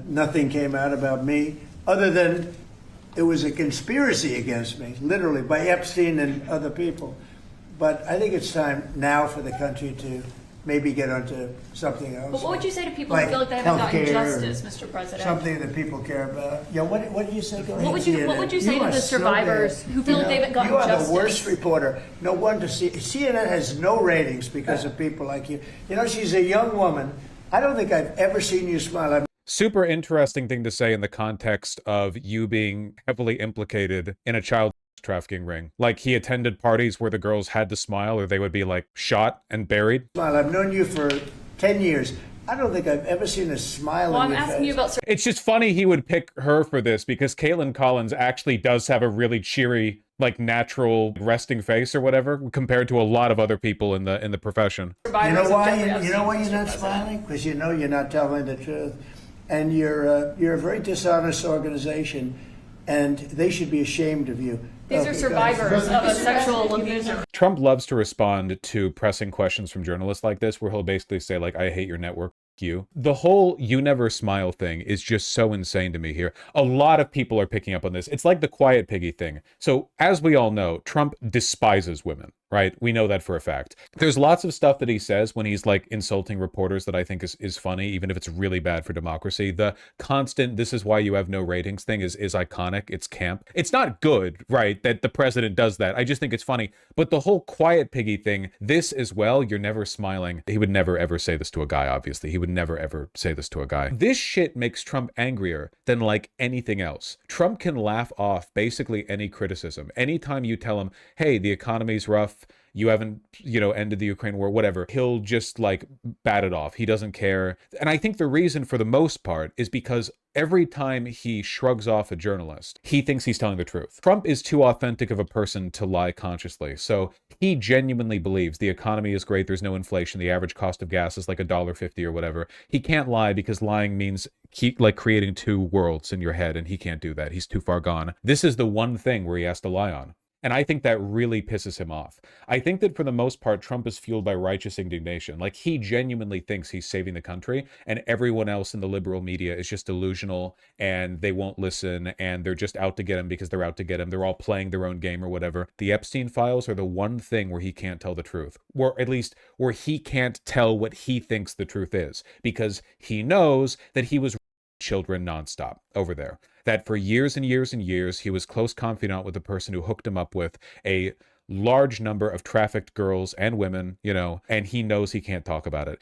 Nothing came out about me other than it was a conspiracy against me, literally, by Epstein and other people. But I think it's time now for the country to maybe get onto something else. But what would you say to people like who feel like they haven't gotten healthcare justice, Mr. President? Something that people care about. Yeah, what did you say? Go ahead. What would you say to are the so survivors bad. who feel like they haven't gotten You are justice? the worst reporter. No wonder CNN has no ratings because of people like you. You know, she's a young woman. I don't think I've ever seen you smile. Super interesting thing to say in the context of you being heavily implicated in a child trafficking ring. Like, he attended parties where the girls had to smile or they would be like shot and buried. I've known you for 10 years. I don't think I've ever seen a smile on your face. I'm asking you about... It's just funny he would pick her for this because Caitlin Collins actually does have a really cheery, like, natural resting face or whatever compared to a lot of other people in the profession. You know why? You know why you're not smiling? Because you know you're not telling the truth, and you're a very dishonest organization, and they should be ashamed of you. These are survivors of a sexual abuse. Trump loves to respond to pressing questions from journalists like this, where he'll basically say, like, I hate your network, you. The whole "you never smile" thing is just so insane to me here. A lot of people are picking up on this. It's like the quiet piggy thing. So, as we all know, Trump despises women, right? We know that for a fact. There's lots of stuff that he says when he's like insulting reporters that I think is funny, even if it's really bad for democracy. The constant "this is why you have no ratings" thing is iconic. It's camp. It's not good, right, that the president does that. I just think it's funny. But the whole quiet piggy thing, this as well, "you're never smiling." He would never ever say this to a guy, obviously. He would never ever say this to a guy. This shit makes Trump angrier than like anything else. Trump can laugh off basically any criticism. Anytime you tell him, hey, the economy's rough, you haven't, ended the Ukraine war, whatever, he'll just like bat it off. He doesn't care. And I think the reason for the most part is because every time he shrugs off a journalist, he thinks he's telling the truth. Trump is too authentic of a person to lie consciously. So he genuinely believes the economy is great, there's no inflation, the average cost of gas is like $1.50 or whatever. He can't lie because lying means creating two worlds in your head, and he can't do that. He's too far gone. This is the one thing where he has to lie on. And I think that really pisses him off. I think that for the most part, Trump is fueled by righteous indignation. Like, he genuinely thinks he's saving the country, and everyone else in the liberal media is just delusional, and they won't listen, and they're just out to get him because they're out to get him. They're all playing their own game or whatever. The Epstein files are the one thing where he can't tell the truth, or at least where he can't tell what he thinks the truth is, because he knows that he was children nonstop over there. That for years and years and years, he was close confidant with the person who hooked him up with a large number of trafficked girls and women, and he knows he can't talk about it.